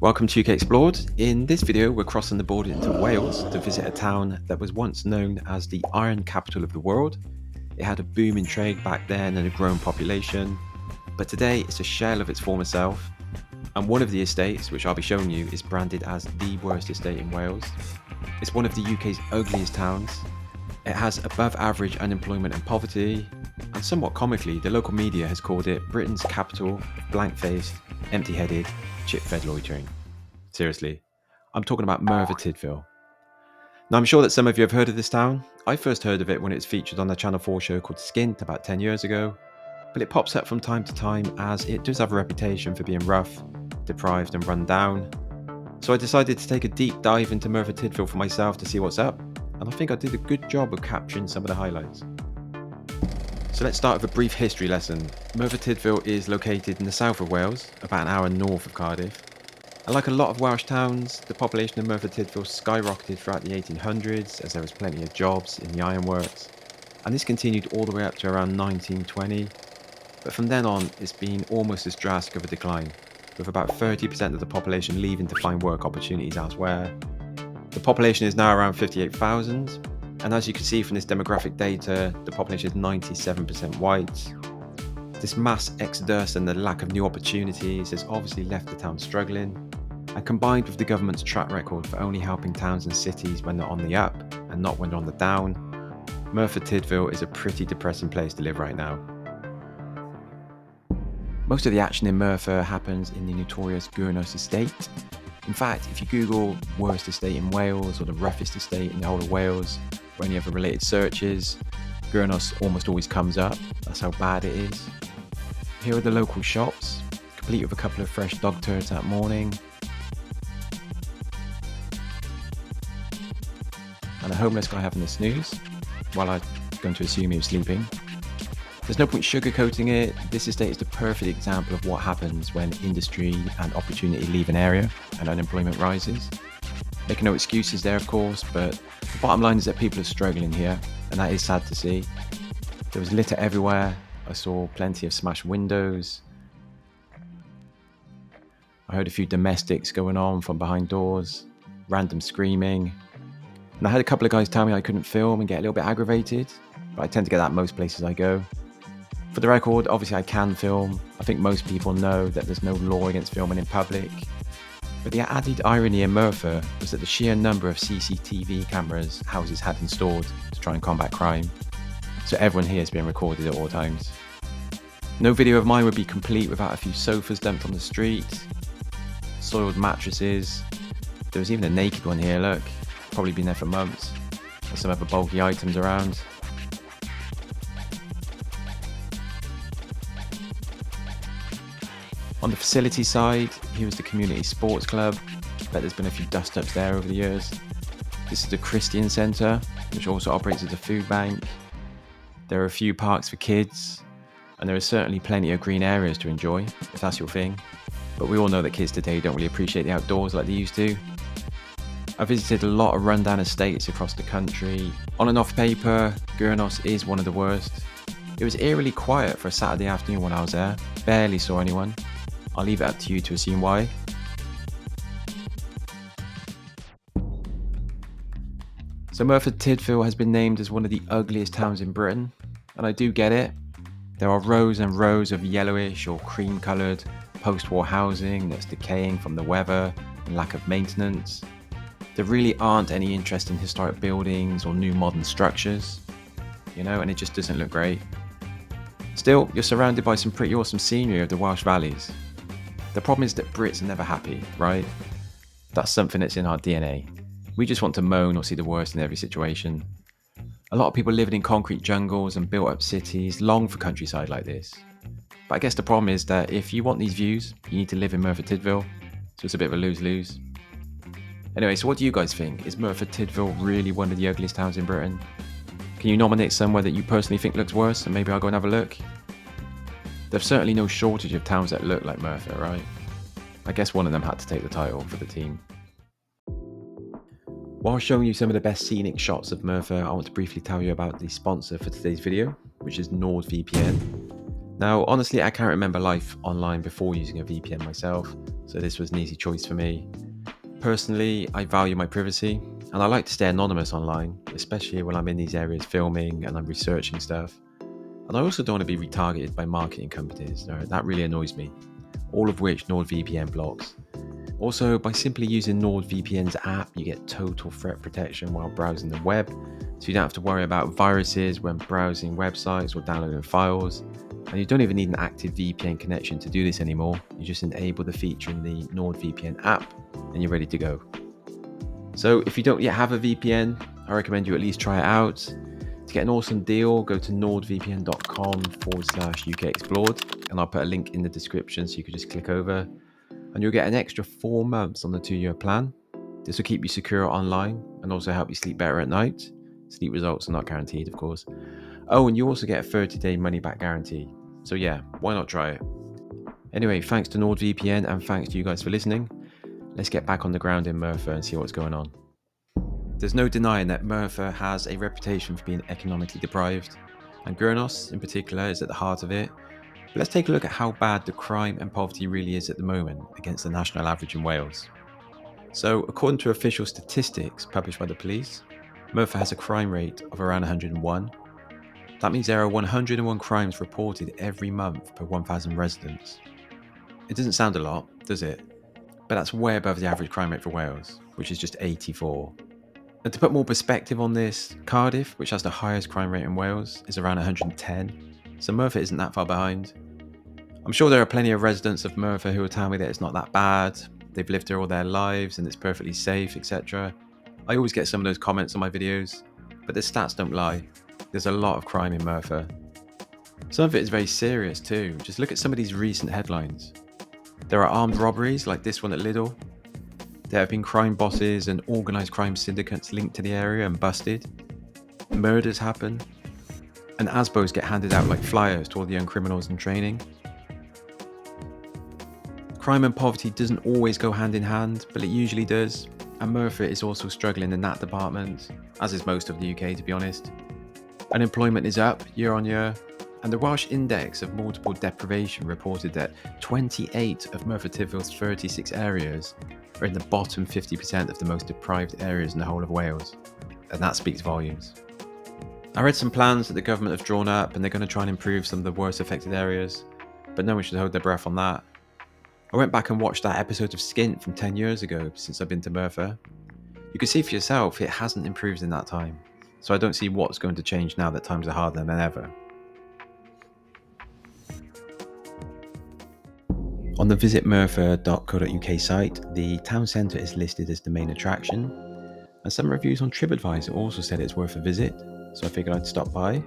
Welcome to UK Explored. In this video, we're crossing the border into Wales to visit a town that was once known as the iron capital of the world. It had a booming trade back then and a growing population, but today it's a shell of its former self. And one of the estates, which I'll be showing you, is branded as the worst estate in Wales. It's one of the UK's ugliest towns. It has above average unemployment and poverty, and somewhat comically, the local media has called it Britain's capital of blank-faced, empty-headed, chip-fed loitering. Seriously, I'm talking about Merthyr Tydfil. Now, I'm sure that some of you have heard of this town. I first heard of it when it was featured on the Channel 4 show called Skint about 10 years ago, but it pops up from time to time as it does have a reputation for being rough, deprived and run down. So I decided to take a deep dive into Merthyr Tydfil for myself to see what's up, and I think I did a good job of capturing some of the highlights. So let's start with a brief history lesson. Merthyr Tydfil is located in the south of Wales, about an hour north of Cardiff. And like a lot of Welsh towns, the population of Merthyr Tydfil skyrocketed throughout the 1800s as there was plenty of jobs in the ironworks. And this continued all the way up to around 1920. But from then on, it's been almost as drastic of a decline, with about 30% of the population leaving to find work opportunities elsewhere. The population is now around 58,000. And as you can see from this demographic data, the population is 97% white. This mass exodus and the lack of new opportunities has obviously left the town struggling. And combined with the government's track record for only helping towns and cities when they're on the up and not when they're on the down, Merthyr Tydfil is a pretty depressing place to live right now. Most of the action in Merthyr happens in the notorious Gurnos Estate. In fact, if you Google worst estate in Wales or the roughest estate in the whole of Wales, or any other related searches, Gurnos almost always comes up. That's how bad it is. Here are the local shops, complete with a couple of fresh dog turds that morning, and a homeless guy having a snooze, while I'm going to assume he was sleeping. There's no point sugarcoating it. This estate is the perfect example of what happens when industry and opportunity leave an area and unemployment rises. Making no excuses there, of course, but the bottom line is that people are struggling here, and that is sad to see. There was litter everywhere. I saw plenty of smashed windows. I heard a few domestics going on from behind doors, random screaming. And I had a couple of guys tell me I couldn't film and get a little bit aggravated, but I tend to get that most places I go. For the record, obviously I can film. I think most people know that there's no law against filming in public. But the added irony in Merthyr was that the sheer number of CCTV cameras houses had installed to try and combat crime. So everyone here is being recorded at all times. No video of mine would be complete without a few sofas dumped on the street, soiled mattresses. There was even a naked one here, look. Probably been there for months. There's some other bulky items around. On the facility side, here was the community sports club. Bet there's been a few dust-ups there over the years. This is the Christian Centre, which also operates as a food bank. There are a few parks for kids, and there are certainly plenty of green areas to enjoy, if that's your thing. But we all know that kids today don't really appreciate the outdoors like they used to. I visited a lot of rundown estates across the country. On and off paper, Gurnos is one of the worst. It was eerily quiet for a Saturday afternoon when I was there. Barely saw anyone. I'll leave it up to you to assume why. So Merthyr Tydfil has been named as one of the ugliest towns in Britain, and I do get it. There are rows and rows of yellowish or cream-coloured post-war housing that's decaying from the weather and lack of maintenance. There really aren't any interesting historic buildings or new modern structures, and it just doesn't look great. Still, you're surrounded by some pretty awesome scenery of the Welsh valleys. The problem is that Brits are never happy, right? That's something that's in our DNA. We just want to moan or see the worst in every situation. A lot of people living in concrete jungles and built up cities long for countryside like this. But I guess the problem is that if you want these views, you need to live in Merthyr Tydfil, so it's a bit of a lose-lose. Anyway, so what do you guys think? Is Merthyr Tydfil really one of the ugliest towns in Britain? Can you nominate somewhere that you personally think looks worse, and maybe I'll go and have a look? There's certainly no shortage of towns that look like Merthyr, right? I guess one of them had to take the title for the team. While showing you some of the best scenic shots of Merthyr, I want to briefly tell you about the sponsor for today's video, which is NordVPN. Now, honestly, I can't remember life online before using a VPN myself, so this was an easy choice for me. Personally, I value my privacy, and I like to stay anonymous online, especially when I'm in these areas filming and I'm researching stuff. And I also don't want to be retargeted by marketing companies. That really annoys me, all of which NordVPN blocks. Also, by simply using NordVPN's app, you get total threat protection while browsing the web, so you don't have to worry about viruses when browsing websites or downloading files. And you don't even need an active VPN connection to do this anymore. You just enable the feature in the NordVPN app and you're ready to go. So if you don't yet have a VPN, I recommend you at least try it out. To get an awesome deal, go to nordvpn.com/UK Explored, and I'll put a link in the description so you can just click over. And you'll get an extra 4 months on the 2-year plan. This will keep you secure online and also help you sleep better at night. Sleep results are not guaranteed, of course. Oh, and you also get a 30-day money-back guarantee. So yeah, why not try it? Anyway, thanks to NordVPN and thanks to you guys for listening. Let's get back on the ground in Merthyr and see what's going on. There's no denying that Merthyr has a reputation for being economically deprived, and Gurnos in particular is at the heart of it. But let's take a look at how bad the crime and poverty really is at the moment against the national average in Wales. So, according to official statistics published by the police, Merthyr has a crime rate of around 101. That means there are 101 crimes reported every month per 1,000 residents. It doesn't sound a lot, does it? But that's way above the average crime rate for Wales, which is just 84. And to put more perspective on this, Cardiff, which has the highest crime rate in Wales, is around 110. So Merthyr isn't that far behind. I'm sure there are plenty of residents of Merthyr who will tell me that it's not that bad, they've lived here all their lives and it's perfectly safe, etc. I always get some of those comments on my videos, but the stats don't lie. There's a lot of crime in Merthyr. Some of it is very serious too. Just look at some of these recent headlines. There are armed robberies like this one at Lidl. There have been crime bosses and organised crime syndicates linked to the area and busted. Murders happen. And ASBOs get handed out like flyers to all the young criminals in training. Crime and poverty doesn't always go hand in hand, but it usually does. And Merthyr is also struggling in that department, as is most of the UK to be honest. Unemployment is up year on year. And the Welsh Index of Multiple Deprivation reported that 28 of Merthyr Tydfil's 36 areas are in the bottom 50% of the most deprived areas in the whole of Wales. And that speaks volumes. I read some plans that the government have drawn up and they're going to try and improve some of the worst affected areas, but no one should hold their breath on that. I went back and watched that episode of Skint from 10 years ago since I've been to Merthyr. You can see for yourself it hasn't improved in that time, so I don't see what's going to change now that times are harder than ever. On the visitmerthyr.co.uk site, the town centre is listed as the main attraction, and some reviews on TripAdvisor also said it's worth a visit, so I figured I'd stop by.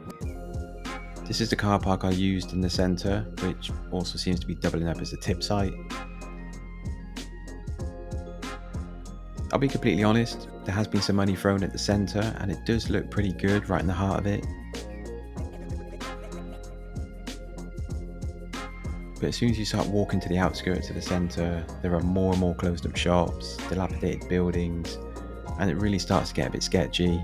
This is the car park I used in the centre, which also seems to be doubling up as a tip site. I'll be completely honest, there has been some money thrown at the centre and it does look pretty good right in the heart of it. But as soon as you start walking to the outskirts of the centre, there are more and more closed up shops, dilapidated buildings, and it really starts to get a bit sketchy.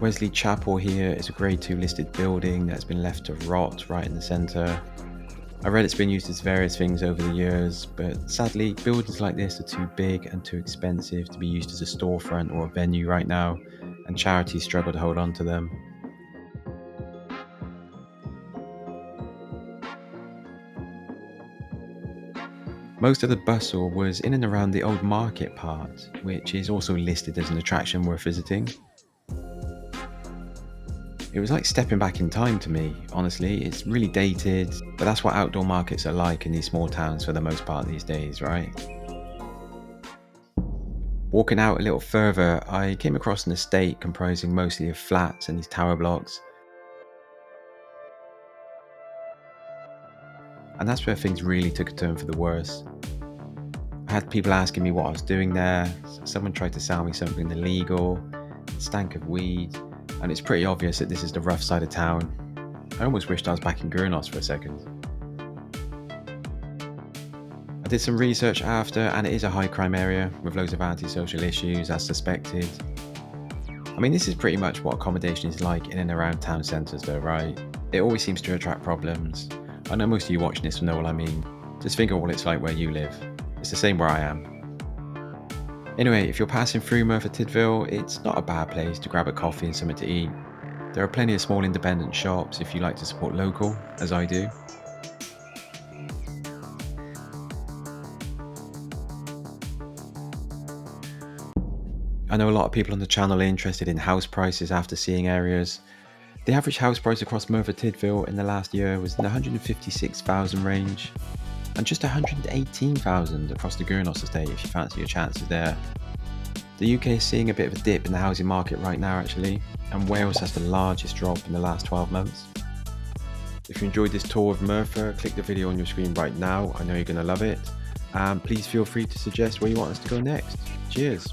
Wesley Chapel here is a Grade 2 listed building that's been left to rot right in the centre. I read it's been used as various things over the years, but sadly buildings like this are too big and too expensive to be used as a storefront or a venue right now, and charities struggle to hold on to them. Most of the bustle was in and around the old market part, which is also listed as an attraction worth visiting. It was like stepping back in time to me, honestly. It's really dated, but that's what outdoor markets are like in these small towns for the most part these days, right? Walking out a little further, I came across an estate comprising mostly of flats and these tower blocks. And that's where things really took a turn for the worse. I had people asking me what I was doing there, someone tried to sell me something illegal, it stank of weed, and it's pretty obvious that this is the rough side of town. I almost wished I was back in Gurnos for a second. I did some research after, and it is a high crime area with loads of antisocial issues as suspected. And mean, this is pretty much what accommodation is like in and around town centres though, right? It always seems to attract problems. I know most of you watching this will know what I mean. Just think of what it's like where you live. It's the same where I am. Anyway, if you're passing through Merthyr Tydfil, it's not a bad place to grab a coffee and something to eat. There are plenty of small independent shops if you like to support local, as I do. I know a lot of people on the channel are interested in house prices after seeing areas. The average house price across Merthyr Tydfil in the last year was in the 156,000 range, and just 118,000 across the Gurnos Estate if you fancy your chances there. The UK is seeing a bit of a dip in the housing market right now actually, and Wales has the largest drop in the last 12 months. If you enjoyed this tour of Merthyr, click the video on your screen right now, I know you're going to love it, and please feel free to suggest where you want us to go next. Cheers!